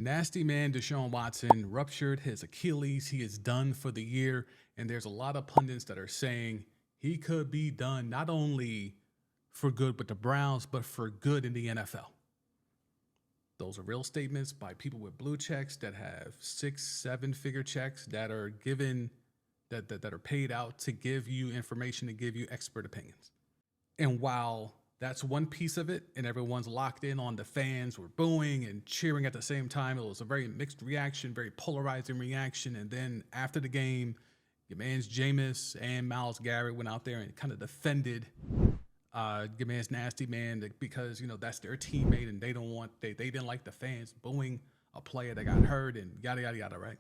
Nasty man Deshaun Watson ruptured his Achilles. He is done for the year. And there's a lot of pundits that are saying he could be done not only for good with the Browns, but for good in the NFL. Those are real statements by people with blue checks that have 6-7 figure checks that are given, that are paid out to give you information, to give you expert opinions. And while that's one piece of it, and everyone's locked in on the fans were booing and cheering at the same time, it was a very mixed reaction, very polarizing reaction. And then after the game, your man's Jameis and Myles Garrett went out there and kind of defended your man's Nasty Man because, you know, that's their teammate and they didn't like the fans booing a player that got hurt and yada, yada, yada, right?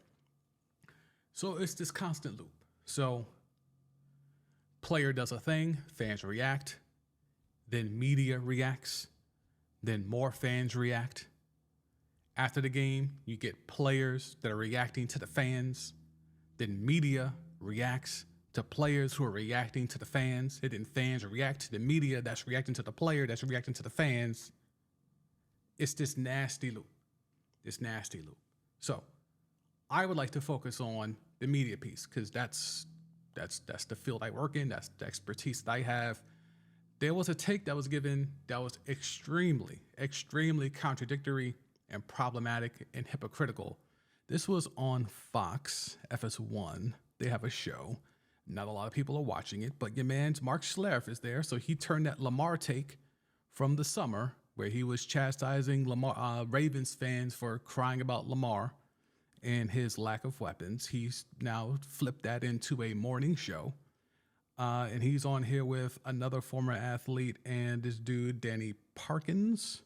So it's this constant loop. So player does a thing, fans react, then media reacts, then more fans react. After the game, you get players that are reacting to the fans, then media reacts to players who are reacting to the fans, and then fans react to the media that's reacting to the player that's reacting to the fans. It's this nasty loop. So I would like to focus on the media piece because that's the field I work in. That's the expertise that I have. There was a take that was given that was extremely contradictory and problematic and hypocritical. This was on Fox, FS1. They have a show. Not a lot of people are watching it, but your man's Mark Schlereth is there. So he turned that Lamar take from the summer where he was chastising Ravens fans for crying about Lamar and his lack of weapons. He's now flipped that into a morning show. And he's on here with another former athlete and this dude, Danny Parkins.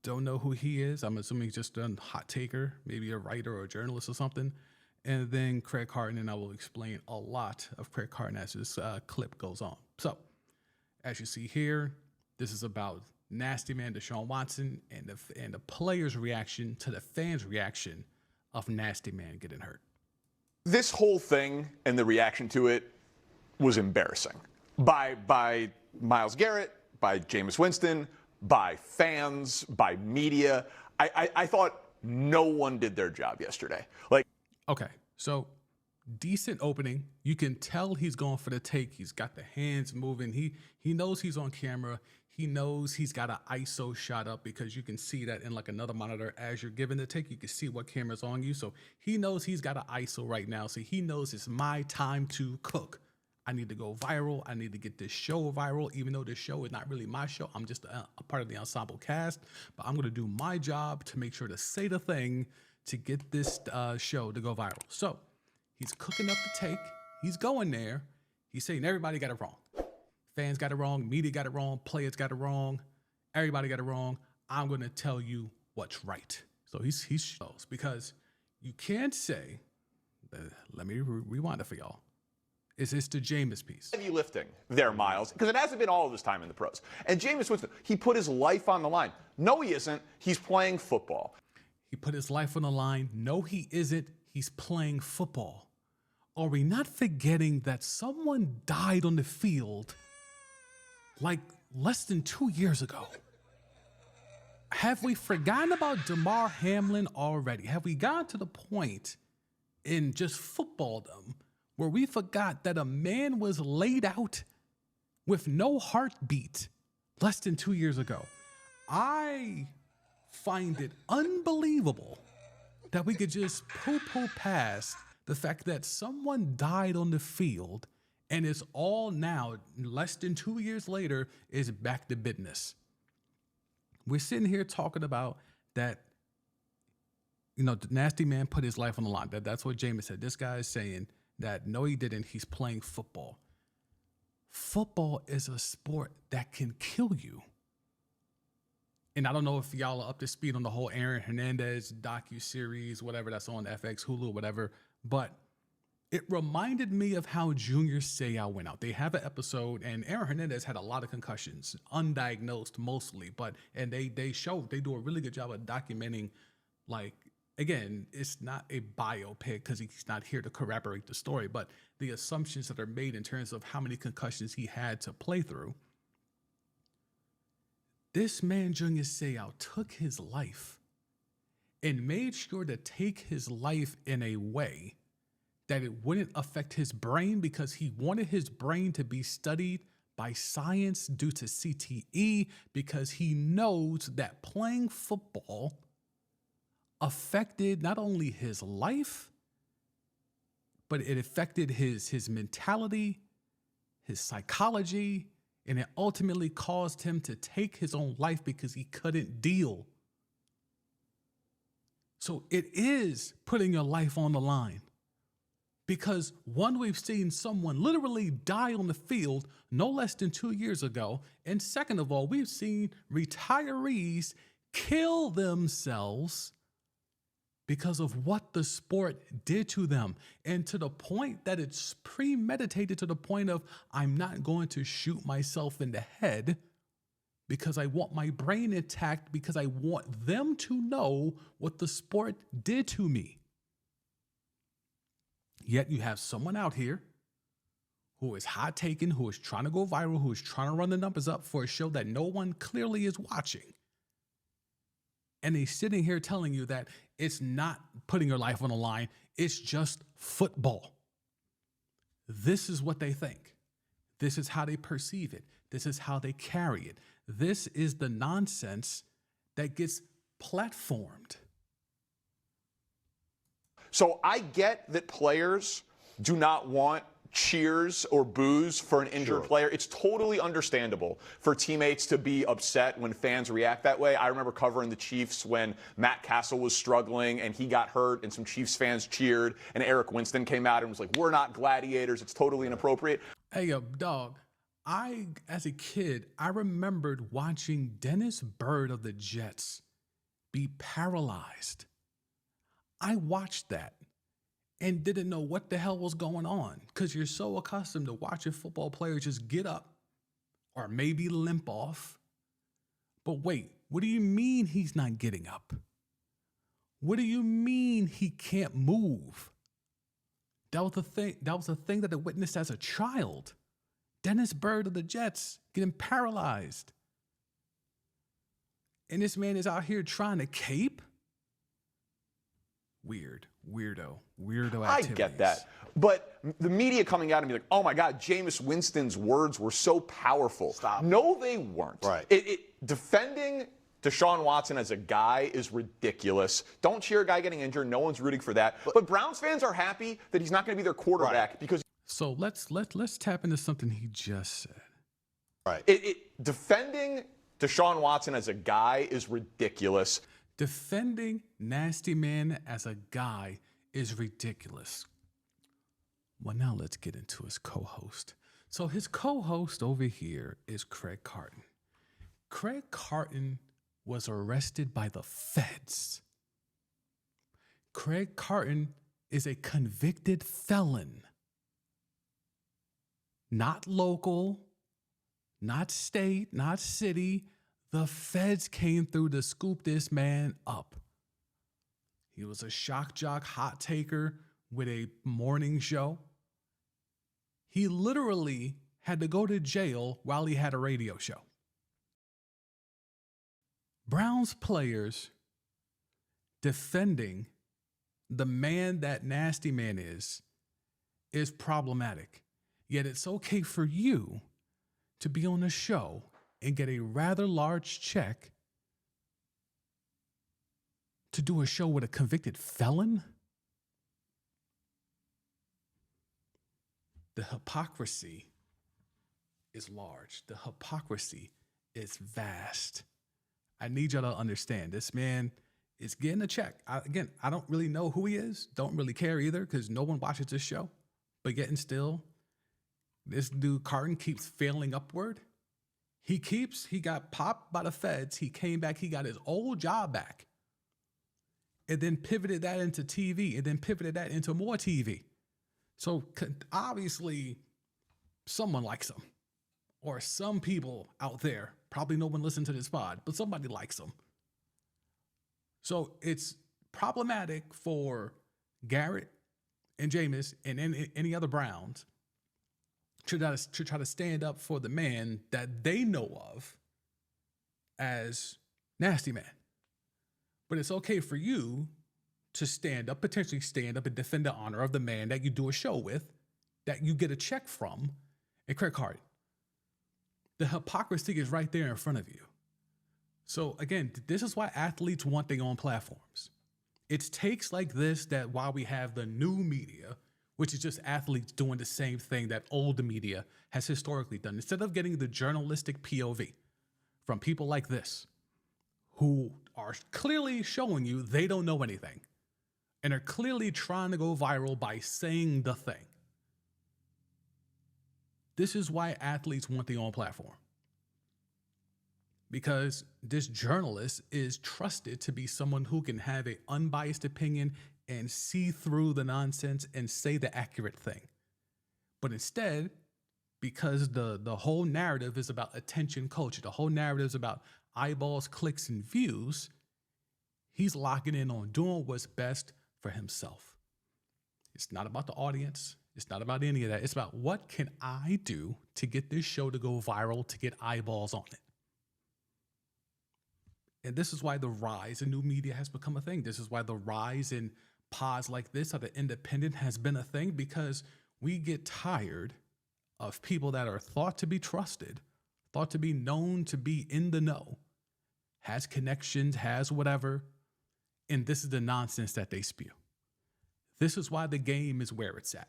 Don't know who he is. I'm assuming he's just a hot taker, maybe a writer or a journalist or something. And then Craig Carton, and I will explain a lot of Craig Carton as this clip goes on. So, as you see here, this is about Nasty Man Deshaun Watson and the players' reaction to the fans' reaction of Nasty Man getting hurt. This whole thing and the reaction to it was embarrassing by Myles Garrett, by Jameis Winston, by fans, by media. I thought no one did their job yesterday. Okay, so decent opening. You can tell he's going for the take. He's got the hands moving. He knows he's on camera. He knows he's got an ISO shot up because you can see that in like another monitor as you're giving the take. You can see what camera's on you. So he knows he's got an ISO right now. So he knows it's my time to cook. I need to go viral. I need to get this show viral, even though this show is not really my show. I'm just a part of the ensemble cast, but I'm going to do my job to make sure to say the thing to get this show to go viral. So he's cooking up the take. He's going there. He's saying everybody got it wrong. Fans got it wrong. Media got it wrong. Players got it wrong. Everybody got it wrong. I'm going to tell you what's right. So he shows because you can't say, let me rewind it for y'all. It's the Jameis piece. Heavy lifting there, Myles, because it hasn't been all of his time in the pros. And Jameis Winston, he put his life on the line. No, he isn't. He's playing football. He put his life on the line. No, he isn't. He's playing football. Are we not forgetting that someone died on the field like less than 2 years ago? Have we forgotten about Damar Hamlin already? Have we gotten to the point in just footballdom where we forgot that a man was laid out with no heartbeat less than 2 years ago? I find it unbelievable that we could just poo-poo past the fact that someone died on the field and it's all now, less than 2 years later, is back to business. We're sitting here talking about that, you know, the Nasty Man put his life on the line. That's what Jameis said. This guy is saying that no, he didn't. He's playing football. Football is a sport that can kill you. And I don't know if y'all are up to speed on the whole Aaron Hernandez docu-series, whatever that's on FX, Hulu, whatever. But it reminded me of how Junior Seau went out. They have an episode, and Aaron Hernandez had a lot of concussions, undiagnosed mostly. And they do a really good job of documenting, like, again, it's not a biopic because he's not here to corroborate the story, but the assumptions that are made in terms of how many concussions he had to play through. This man, Junior Seau, took his life and made sure to take his life in a way that it wouldn't affect his brain, because he wanted his brain to be studied by science due to CTE, because he knows that playing football affected not only his life, but it affected his mentality, his psychology, and it ultimately caused him to take his own life because he couldn't deal. So it is putting your life on the line. Because one, we've seen someone literally die on the field no less than 2 years ago. And second of all, we've seen retirees kill themselves because of what the sport did to them. And to the point that it's premeditated, to the point of, I'm not going to shoot myself in the head because I want my brain intact, because I want them to know what the sport did to me. Yet you have someone out here who is hot taken, who is trying to go viral, who is trying to run the numbers up for a show that no one clearly is watching. And he's sitting here telling you that it's not putting your life on the line, it's just football. This is what they think. This is how they perceive it. This is how they carry it. This is the nonsense that gets platformed. So I get that players do not want cheers or boos for an injured player. It's totally understandable for teammates to be upset when fans react that way. I remember covering the Chiefs when Matt Castle was struggling and he got hurt and some Chiefs fans cheered and Eric Winston came out and was like, we're not gladiators. It's totally inappropriate. Hey, yo, dog. As a kid, I remembered watching Dennis Byrd of the Jets be paralyzed. I watched that and didn't know what the hell was going on, because you're so accustomed to watching football players just get up or maybe limp off. But wait, what do you mean he's not getting up? What do you mean he can't move? That was the thing that I witnessed as a child. Dennis Byrd of the Jets getting paralyzed. And this man is out here trying to cape? Weirdo activities. I get that. But the media coming out and be like, oh my God, Jameis Winston's words were so powerful. Stop. No, they weren't. Right. Defending Deshaun Watson as a guy is ridiculous. Don't cheer a guy getting injured. No one's rooting for that. But Browns fans are happy that he's not going to be their quarterback because. So let's tap into something he just said. Right. Defending Deshaun Watson as a guy is ridiculous. Defending Nasty Man as a guy is ridiculous. Well, now let's get into his co-host. So his co-host over here is Craig Carton. Craig Carton was arrested by the feds. Craig Carton is a convicted felon. Not local, not state, not city. The feds came through to scoop this man up. He was a shock jock hot taker with a morning show. He literally had to go to jail while he had a radio show. Browns players defending the man that Nasty Man is problematic. Yet it's okay for you to be on a show and get a rather large check to do a show with a convicted felon? The hypocrisy is large. The hypocrisy is vast. I need y'all to understand, this man is getting a check. I don't really know who he is. Don't really care either, because no one watches this show. But yet and still, this dude Carton keeps failing upward. He got popped by the feds. He came back. He got his old job back. And then pivoted that into TV. And then pivoted that into more TV. So obviously, someone likes him. Or some people out there, probably no one listened to this pod, but somebody likes him. So it's problematic for Garrett and Jameis and any other Browns to try to stand up for the man that they know of as Nasty Man. But it's okay for you to stand up, potentially stand up and defend the honor of the man that you do a show with, that you get a check from. And Craig Hart, the hypocrisy is right there in front of you. So again, this is why athletes want their own platforms. It's takes like this that while we have the new media, which is just athletes doing the same thing that old media has historically done, instead of getting the journalistic POV from people like this, who are clearly showing you they don't know anything and are clearly trying to go viral by saying the thing. This is why athletes want their own platform. Because this journalist is trusted to be someone who can have an unbiased opinion and see through the nonsense and say the accurate thing. But instead, because the whole narrative is about attention culture, the whole narrative is about eyeballs, clicks, and views, he's locking in on doing what's best for himself. It's not about the audience. It's not about any of that. It's about what can I do to get this show to go viral, to get eyeballs on it. And this is why the rise in new media has become a thing. This is why the rise in pods like this, of the independent, has been a thing, because we get tired of people that are thought to be trusted, thought to be known to be in the know, has connections, has whatever, and this is the nonsense that they spew. This is why the game is where it's at,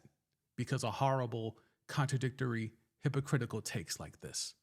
because of horrible, contradictory, hypocritical takes like this.